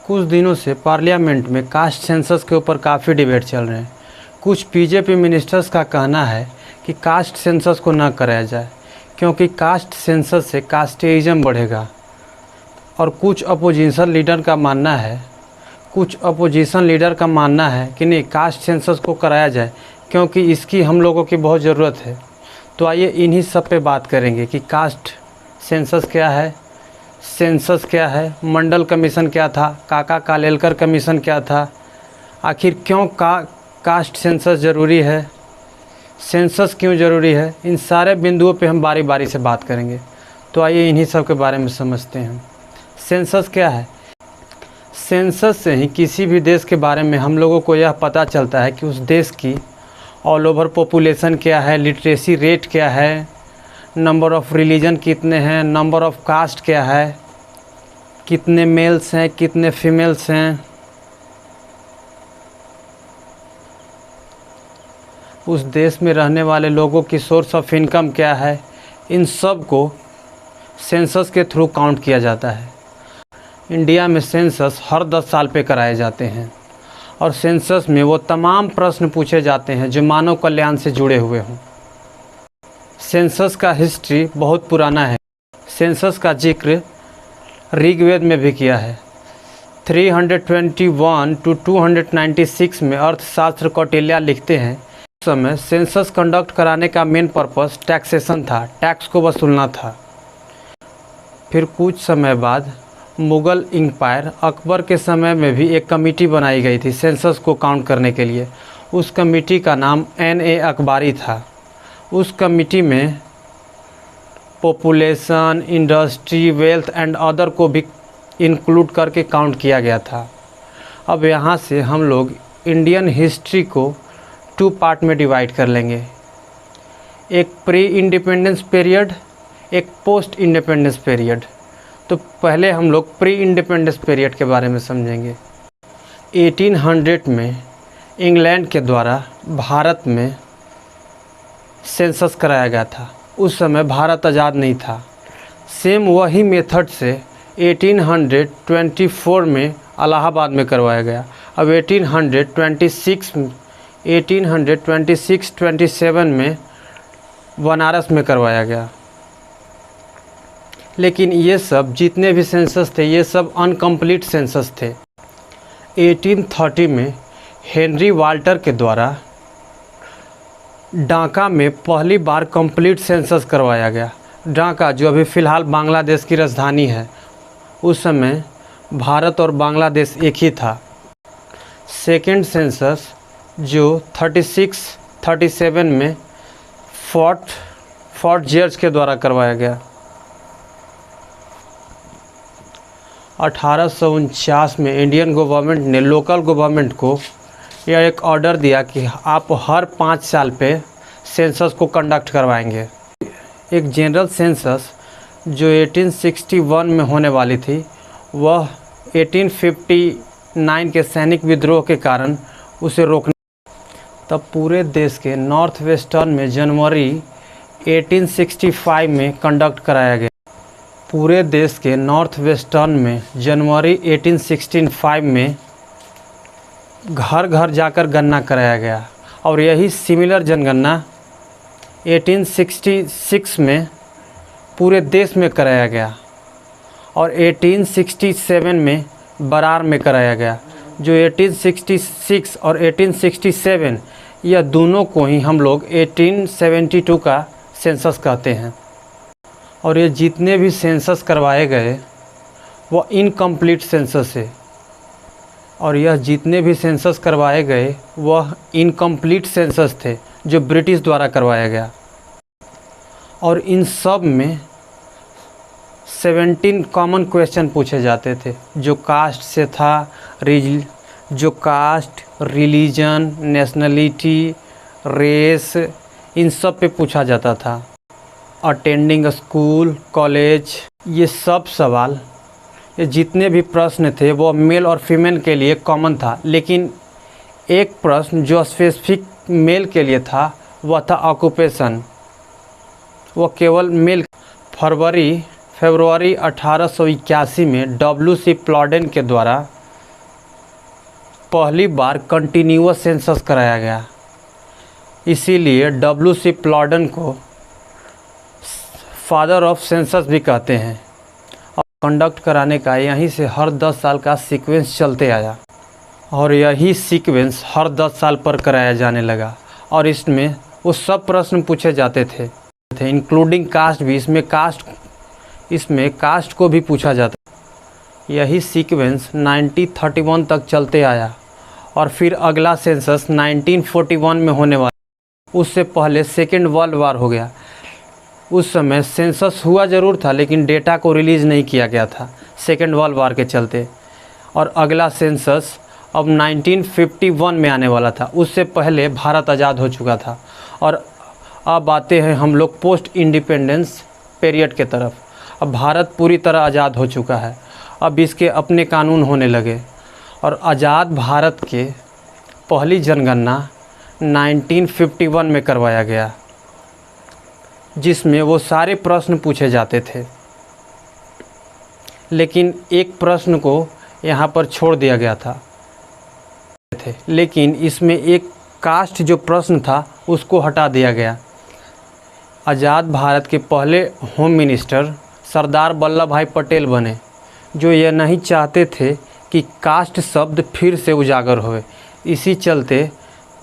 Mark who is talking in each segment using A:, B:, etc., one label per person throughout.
A: कुछ दिनों से पार्लियामेंट में कास्ट सेंसस के ऊपर काफ़ी डिबेट चल रहे हैं। कुछ बीजेपी मिनिस्टर्स का कहना है कि कास्ट सेंसस को न कराया जाए क्योंकि कास्ट सेंसस से कास्टिज़म बढ़ेगा, और कुछ अपोजिशन लीडर का मानना है कि नहीं, कास्ट सेंसस को कराया जाए क्योंकि इसकी हम लोगों की बहुत ज़रूरत है। तो आइए इन्हीं सब पे बात करेंगे कि कास्ट सेंसस क्या है, सेंसस क्या है, मंडल कमीशन क्या था, काका कालेलकर कमीशन क्या था, आखिर क्यों कास्ट सेंसस ज़रूरी है, सेंसस क्यों ज़रूरी है, इन सारे बिंदुओं पे हम बारी बारी से बात करेंगे। तो आइए इन्हीं सब के बारे में समझते हैं। सेंसस क्या है? सेंसस से ही किसी भी देश के बारे में हम लोगों को यह पता चलता है कि उस देश की ऑल ओवर पॉपुलेशन क्या है, लिटरेसी रेट क्या है, नंबर ऑफ़ रिलीजन कितने हैं, नंबर ऑफ़ कास्ट क्या है, कितने मेल्स हैं, कितने फीमेल्स हैं, उस देश में रहने वाले लोगों की सोर्स ऑफ इनकम क्या है। इन सब को सेंसस के थ्रू काउंट किया जाता है। इंडिया में सेंसस हर 10 साल पे कराए जाते हैं और सेंसस में वो तमाम प्रश्न पूछे जाते हैं जो मानव कल्याण से जुड़े हुए हों। सेंसस का हिस्ट्री बहुत पुराना है। सेंसस का जिक्र ऋग्वेद में भी किया है। 321 to 296 में अर्थशास्त्र कौटिल्य लिखते हैं, उस समय सेंसस कंडक्ट कराने का मेन पर्पस टैक्सेशन था, टैक्स को वसूलना था। फिर कुछ समय बाद मुग़ल एम्पायर अकबर के समय में भी एक कमेटी बनाई गई थी सेंसस को काउंट करने के लिए। उस कमेटी का नाम N.A. अकबारी था। उस कमेटी में population, industry, wealth and other को भी इंक्लूड करके काउंट किया गया था। अब यहाँ से हम लोग इंडियन हिस्ट्री को 2 पार्ट में डिवाइड कर लेंगे, एक प्री इंडिपेंडेंस पीरियड, एक पोस्ट इंडिपेंडेंस पीरियड। तो पहले हम लोग प्री इंडिपेंडेंस पीरियड के बारे में समझेंगे। 1800 में इंग्लैंड के द्वारा भारत में सेंसस कराया गया था। उस समय भारत आज़ाद नहीं था। सेम वही मेथड से 1824 में इलाहाबाद में करवाया गया। अब 1826-27 में बनारस में करवाया गया। लेकिन ये सब जितने भी सेंसस थे ये सब अनकम्प्लीट सेंसस थे। 1830 में हेनरी वाल्टर के द्वारा ढाका में पहली बार कंप्लीट सेंसस करवाया गया। ढाका जो अभी फ़िलहाल बांग्लादेश की राजधानी है, उस समय भारत और बांग्लादेश एक ही था। सेकेंड सेंसस जो 36-37 में फोर्ट जॉर्ज के द्वारा करवाया गया। 1849 में इंडियन गवर्नमेंट ने लोकल गवर्नमेंट को यह एक ऑर्डर दिया कि आप हर 5 साल पे सेंसस को कंडक्ट करवाएंगे। एक जनरल सेंसस जो 1861 में होने वाली थी, वह 1859 के सैनिक विद्रोह के कारण उसे रोकना। तब पूरे देश के नॉर्थ वेस्टर्न में जनवरी 1865 में कंडक्ट कराया गया। पूरे देश के नॉर्थ वेस्टर्न में जनवरी 1865 में घर घर जाकर गणना कराया गया, और यही सिमिलर जनगणना 1866 में पूरे देश में कराया गया, और 1867 में बरार में कराया गया। जो 1866 और 1867 यह दोनों को ही हम लोग 1872 का सेंसस कहते हैं। और ये जितने भी सेंसस करवाए गए वो इनकम्प्लीट सेंसस है, और यह जितने भी सेंसस करवाए गए वह इनकम्प्लीट सेंसस थे जो ब्रिटिश द्वारा करवाया गया। और इन सब में 17 कॉमन क्वेश्चन पूछे जाते थे, जो कास्ट से था, जो कास्ट, रिलीजन, नेशनलिटी, रेस, इन सब पे पूछा जाता था। अटेंडिंग स्कूल, कॉलेज, ये सब सवाल, ये जितने भी प्रश्न थे वो मेल और फीमेल के लिए कॉमन था। लेकिन एक प्रश्न जो स्पेसिफिक मेल के लिए था वह था ऑक्यूपेशन, वो केवल मेल। फरवरी 1881 में W.C. प्लॉडेन के द्वारा पहली बार कंटिन्यूअस सेंसस कराया गया। इसीलिए W.C. प्लॉडन को फादर ऑफ सेंसस भी कहते हैं। और कंडक्ट कराने का यहीं से हर 10 साल का सीक्वेंस चलते आया और यही सीक्वेंस हर 10 साल पर कराया जाने लगा। और इसमें वो सब प्रश्न पूछे जाते थे इंक्लूडिंग कास्ट भी। इसमें कास्ट को भी पूछा जाता। यही सीक्वेंस 1931 तक चलते आया और फिर अगला सेंसस 1941 में होने वाला। उससे पहले सेकेंड वर्ल्ड वार हो गया। उस समय सेंसस हुआ ज़रूर था लेकिन डेटा को रिलीज़ नहीं किया गया था सेकेंड वर्ल्ड वार के चलते। और अगला सेंसस अब 1951 में आने वाला था। उससे पहले भारत आज़ाद हो चुका था। और अब आते हैं हम लोग पोस्ट इंडिपेंडेंस पीरियड के तरफ। अब भारत पूरी तरह आज़ाद हो चुका है। अब इसके अपने कानून होने लगे और आज़ाद भारत के पहली जनगणना 1951 में करवाया गया, जिसमें वो सारे प्रश्न पूछे जाते थे। लेकिन एक प्रश्न को यहाँ पर छोड़ दिया गया था। लेकिन इसमें एक कास्ट जो प्रश्न था उसको हटा दिया गया। आज़ाद भारत के पहले होम मिनिस्टर सरदार वल्लभ भाई पटेल बने, जो ये नहीं चाहते थे कि कास्ट शब्द फिर से उजागर होए। इसी चलते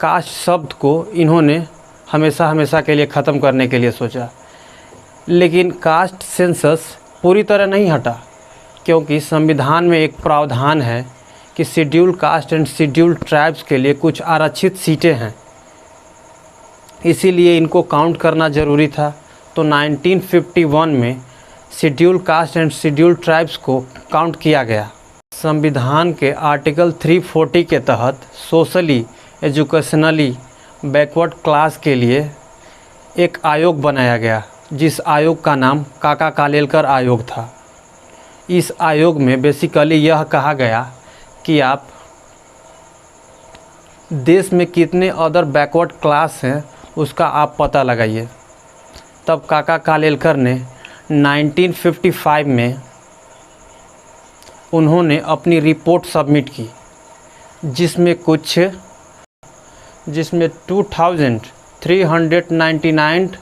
A: कास्ट शब्द को इन्होंने हमेशा हमेशा के लिए ख़त्म करने के लिए सोचा। लेकिन कास्ट सेंसस पूरी तरह नहीं हटा, क्योंकि संविधान में एक प्रावधान है कि schedule caste and schedule tribes के लिए कुछ आरक्षित सीटें हैं। इसीलिए इनको काउंट करना ज़रूरी था। तो 1951 में schedule caste and schedule tribes को काउंट किया गया। संविधान के आर्टिकल 340 के तहत सोशली एजुकेशनली बैकवर्ड क्लास के लिए एक आयोग बनाया गया, जिस आयोग का नाम काका कालेलकर आयोग था। इस आयोग में बेसिकली यह कहा गया कि आप देश में कितने अदर बैकवर्ड क्लास हैं उसका आप पता लगाइए। तब काका कालेलकर ने 1955 में उन्होंने अपनी रिपोर्ट सबमिट की, जिसमें 2399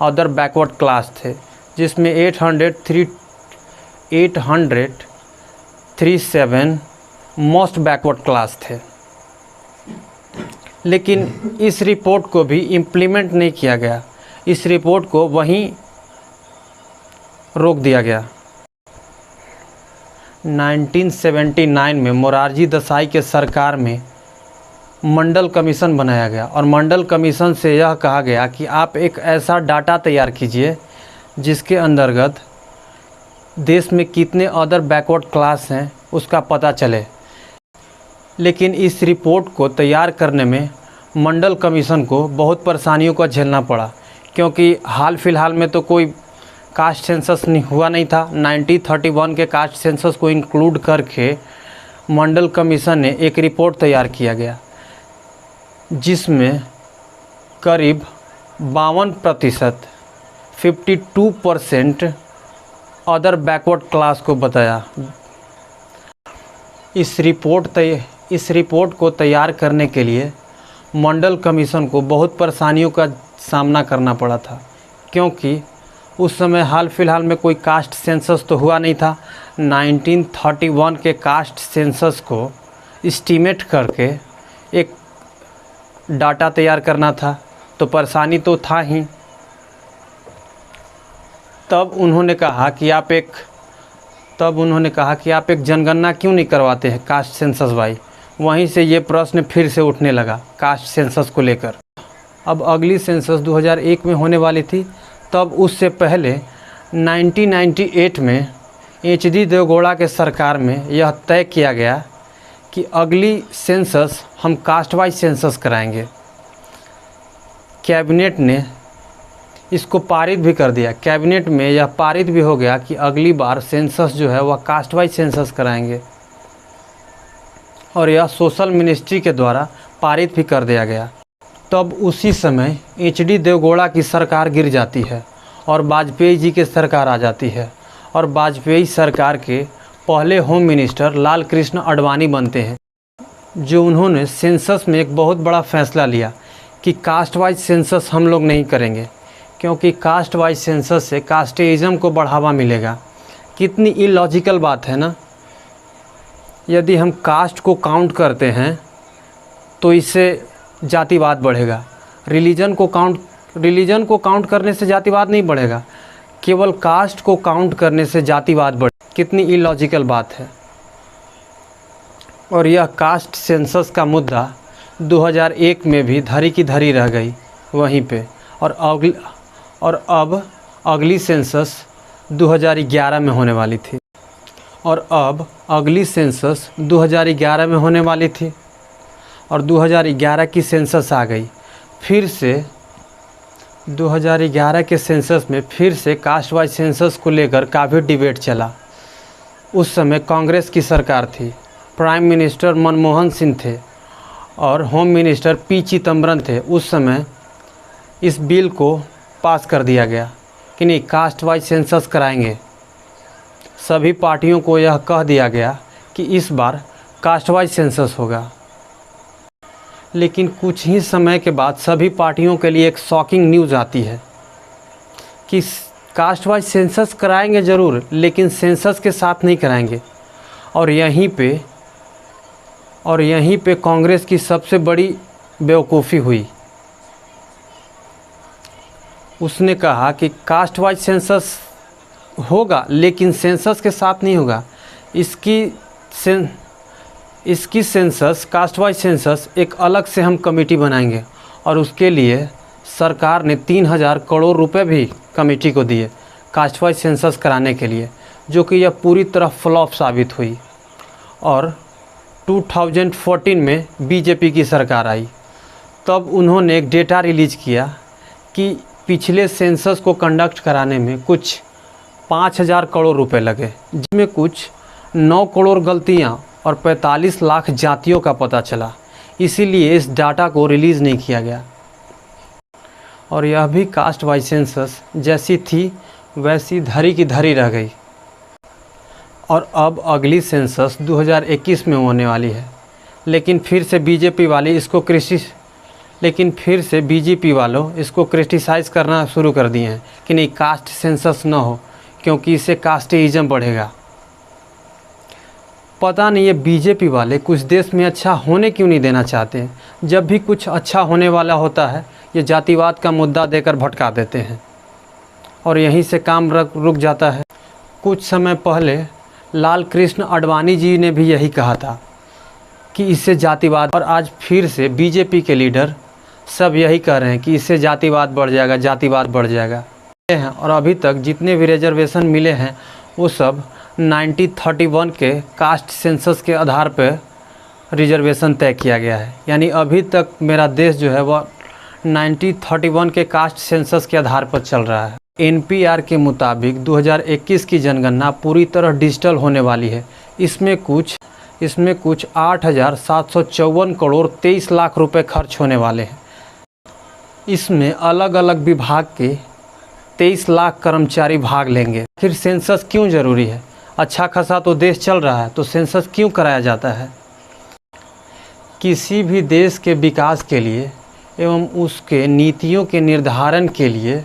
A: अदर बैकवर्ड क्लास थे, जिसमें 837 मोस्ट बैकवर्ड क्लास थे। लेकिन इस रिपोर्ट को भी इम्प्लीमेंट नहीं किया गया। इस रिपोर्ट को वहीं रोक दिया गया। 1979 में मोरारजी देसाई के सरकार में मंडल कमीशन बनाया गया और मंडल कमीशन से यह कहा गया कि आप एक ऐसा डाटा तैयार कीजिए जिसके अंतर्गत देश में कितने अदर बैकवर्ड क्लास हैं उसका पता चले। लेकिन इस रिपोर्ट को तैयार करने में मंडल कमीशन को बहुत परेशानियों का झेलना पड़ा, क्योंकि हाल फिलहाल में तो कोई कास्ट सेंसस हुआ नहीं था। 1931 के कास्ट सेंसस को इंक्लूड करके मंडल कमीशन ने एक रिपोर्ट तैयार किया गया, जिसमें करीब 52% 52% अदर बैकवर्ड क्लास को बताया। इस रिपोर्ट को तैयार करने के लिए मंडल कमीशन को बहुत परेशानियों का सामना करना पड़ा था, क्योंकि उस समय हाल फिलहाल में कोई कास्ट सेंसस तो हुआ नहीं था। 1931 के कास्ट सेंसस को एस्टीमेट करके एक डाटा तैयार करना था, तो परेशानी तो था ही। तब उन्होंने कहा कि आप एक जनगणना क्यों नहीं करवाते हैं कास्ट सेंसस भाई। वहीं से ये प्रश्न फिर से उठने लगा कास्ट सेंसस को लेकर। अब अगली सेंसस 2001 में होने वाली थी। तब उससे पहले 1998 में HD देवगौड़ा के सरकार में यह तय किया गया कि अगली सेंसस हम कास्ट वाइज सेंसस कराएंगे। कैबिनेट ने इसको पारित भी कर दिया। कैबिनेट में यह पारित भी हो गया कि अगली बार सेंसस जो है वह कास्ट वाइज सेंसस कराएंगे, और यह सोशल मिनिस्ट्री के द्वारा पारित भी कर दिया गया। तब उसी समय HD देवगौड़ा की सरकार गिर जाती है और वाजपेयी जी की सरकार आ जाती है, और वाजपेयी सरकार के पहले होम मिनिस्टर लाल कृष्ण आडवाणी बनते हैं। जो उन्होंने सेंसस में एक बहुत बड़ा फैसला लिया कि कास्ट वाइज सेंसस हम लोग नहीं करेंगे, क्योंकि कास्ट वाइज सेंसस से कास्टिज़म को बढ़ावा मिलेगा। कितनी इलॉजिकल बात है ना। यदि हम कास्ट को काउंट करते हैं तो इससे जातिवाद बढ़ेगा। रिलीजन को काउंट करने से जातिवाद नहीं बढ़ेगा, केवल कास्ट को काउंट करने से जातिवाद बढ़े। कितनी इलॉजिकल बात है। और यह कास्ट सेंसस का मुद्दा 2001 में भी धरी की धरी रह गई वहीं पे। और अब अगली सेंसस 2011 में होने वाली थी। और 2011 की सेंसस आ गई। फिर से 2011 के सेंसस में फिर से कास्ट वाइज सेंसस को लेकर काफ़ी डिबेट चला। उस समय कांग्रेस की सरकार थी, प्राइम मिनिस्टर मनमोहन सिंह थे और होम मिनिस्टर पी चिदम्बरम थे। उस समय इस बिल को पास कर दिया गया कि नहीं, कास्ट वाइज सेंसस कराएंगे। सभी पार्टियों को यह कह दिया गया कि इस बार कास्ट वाइज सेंसस होगा। लेकिन कुछ ही समय के बाद सभी पार्टियों के लिए एक शॉकिंग न्यूज़ आती है कि कास्ट वाइज सेंसस कराएंगे ज़रूर, लेकिन सेंसस के साथ नहीं कराएंगे। और यहीं पे कांग्रेस की सबसे बड़ी बेवकूफ़ी हुई। उसने कहा कि कास्ट वाइज सेंसस होगा, लेकिन सेंसस के साथ नहीं होगा। इसकी सेंसस, कास्ट वाइज सेंसस एक अलग से हम कमेटी बनाएंगे। और उसके लिए सरकार ने 3000 करोड़ रुपए भी कमेटी को दिए कास्ट वाइज सेंसस कराने के लिए, जो कि यह पूरी तरह फ्लॉप साबित हुई। और 2014 में बीजेपी की सरकार आई, तब उन्होंने एक डेटा रिलीज़ किया कि पिछले सेंसस को कंडक्ट कराने में कुछ 5000 करोड़ रुपए लगे, जिसमें कुछ 9 करोड़ गलतियां और 45 लाख जातियों का पता चला। इसीलिए इस डाटा को रिलीज़ नहीं किया गया। और यह भी कास्ट वाइज सेंसस जैसी थी वैसी धरी की धरी रह गई। और अब अगली सेंसस 2021 में होने वाली है। लेकिन फिर से बीजेपी वालों इसको क्रिटिसाइज़ करना शुरू कर दिए हैं कि नहीं, कास्ट सेंसस ना हो, क्योंकि इससे कास्टिज़म बढ़ेगा। पता नहीं ये बीजेपी वाले कुछ देश में अच्छा होने क्यों नहीं देना चाहते हैं। जब भी कुछ अच्छा होने वाला होता है, ये जातिवाद का मुद्दा देकर भटका देते हैं और यहीं से काम रुक जाता है। कुछ समय पहले लाल कृष्ण आडवाणी जी ने भी यही कहा था कि इससे जातिवाद, और आज फिर से बीजेपी के लीडर सब यही कह रहे हैं कि इससे जातिवाद बढ़ जाएगा। और अभी तक जितने भी रिजर्वेशन मिले हैं वो सब 1931 के कास्ट सेंसस के आधार पर रिजर्वेशन तय किया गया है। यानी अभी तक मेरा देश जो है वह 1931 के कास्ट सेंसस के आधार पर चल रहा है। एनपीआर के मुताबिक 2021 की जनगणना पूरी तरह डिजिटल होने वाली है। इसमें कुछ 8,754 करोड़ 23 लाख रुपए खर्च होने वाले हैं। इसमें अलग अलग विभाग के 23 लाख कर्मचारी भाग लेंगे। फिर सेंसस क्यों ज़रूरी है? अच्छा खासा तो देश चल रहा है, तो सेंसस क्यों कराया जाता है? किसी भी देश के विकास के लिए एवं उसके नीतियों के निर्धारण के लिए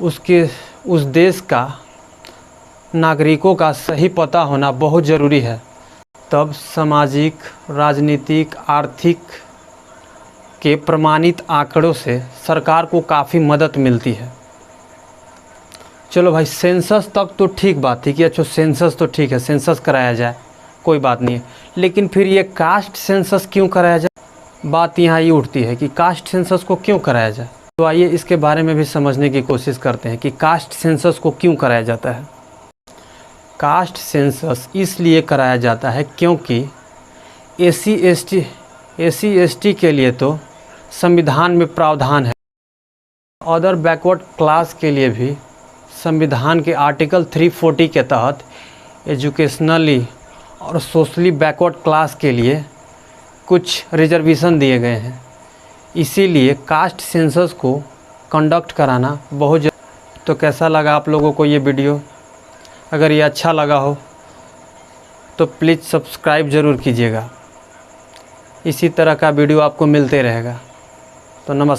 A: उस देश का नागरिकों का सही पता होना बहुत ज़रूरी है। तब सामाजिक, राजनीतिक, आर्थिक के प्रमाणित आंकड़ों से सरकार को काफ़ी मदद मिलती है। चलो भाई, सेंसस तक तो ठीक बात थी कि अच्छा सेंसस तो ठीक है, सेंसस कराया जाए, कोई बात नहीं है। लेकिन फिर ये कास्ट सेंसस क्यों कराया जाए? बात यहाँ ये उठती है कि कास्ट सेंसस को क्यों कराया जाए। तो आइए इसके बारे में भी समझने की कोशिश करते हैं कि कास्ट सेंसस को क्यों कराया जाता है। कास्ट सेंसस इसलिए कराया जाता है क्योंकि एससी एसटी के लिए तो संविधान में प्रावधान है। अदर बैकवर्ड क्लास के लिए भी संविधान के आर्टिकल 340 के तहत एजुकेशनली और सोशली बैकवर्ड क्लास के लिए कुछ रिजर्वेशन दिए गए हैं। इसीलिए कास्ट सेंसस को कंडक्ट कराना बहुत जरूरी। तो कैसा लगा आप लोगों को ये वीडियो? अगर ये अच्छा लगा हो तो प्लीज़ सब्सक्राइब ज़रूर कीजिएगा। इसी तरह का वीडियो आपको मिलते रहेगा। तो नमस्कार।